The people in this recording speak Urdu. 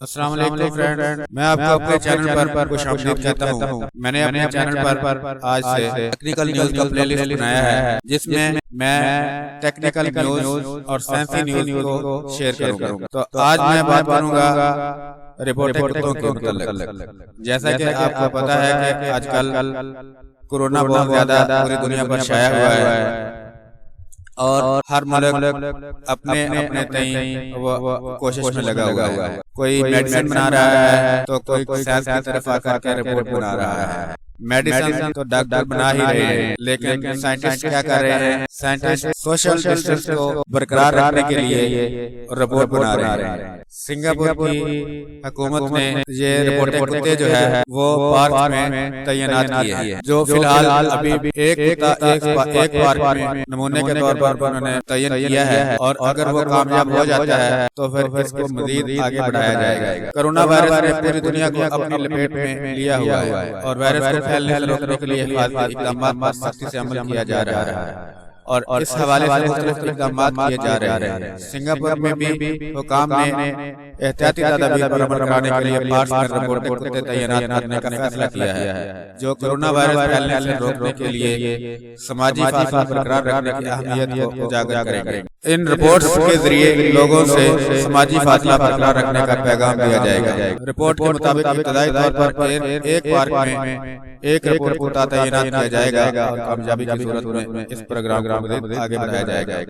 السلام علیکم فرینڈ، میں آپ کو اپنے چینل پر خوش آمدید کہتا ہوں۔ میں نے اپنے چینل پر آج سے ٹیکنیکل نیوز کا پلے لسٹ بنایا ہے، جس میں میں ٹیکنیکل نیوز اور سائنسی نیوز کو شیئر کروں گا۔ تو آج میں بات کروں گا رپورٹنگ کتوں کے متعلق۔ جیسا کہ آپ کو پتا ہے کہ آج کل کورونا بہت زیادہ پوری دنیا پر شائع ہوا ہے اور ہر ملک اپنے تئیں وہ کوشش میں لگا ہوا ہے۔ کوئی میڈیسن بنا رہا ہے تو کوئی سائنس کی طرف آ کر کے رپورٹ بنا رہا ہے۔ میڈیسن تو ڈاکٹر بنا ہی رہے ہیں، لیکن سائنٹسٹ کیا کر رہے ہیں؟ سائنٹسٹ سوشل ڈسٹینس کو برقرار رکھنے کے لیے رپورٹ بنا رہے ہیں۔ سنگاپور کی حکومت نے یہ رپورٹنگ کتے جو ہے وہ پارک میں تعینات کیے ہیں، جو فی الحال ابھی ایک پارک میں نمونے کے طور پر انہوں نے تعین کیا ہے، اور اگر وہ کامیاب ہو جاتا ہے تو پھر اس کو مزید آگے بڑھایا جائے گا۔ کورونا وائرس نے پوری دنیا کو اپنی لپیٹ میں لیا ہوا ہے اور وائرس کو پھیلنے سے روکنے کے لیے حفاظتی اقدامات پر سختی سے عمل کیا جا رہا ہے، اور اس حوالے سے مختلف اقدامات کیے جا رہے ہیں۔ سنگاپور میں بھی حکام نے احتیاطی تدابیر پر عمل کرانے کے لیے پارک میں رپورٹنگ کتے تعینات کرنے کا فیصلہ کیا ہے، جو کورونا وائرس پھیلنے سے روکنے کے لیے سماجی فاصلہ برقرار رکھنے کی اہمیت کو اجاگر کریں گے۔ ان رپورٹس کے ذریعے لوگوں سے سماجی فاصلہ برقرار رکھنے کا پیغام دیا جائے گا۔ رپورٹ کے مطابق ابتدائی طور پر ایک پارک میں ایک رپورٹ کتا تعینات کیا جائے گا، اور کامیابی کی صورت میں اس پروگرام کو آگے بڑھایا جائے گا۔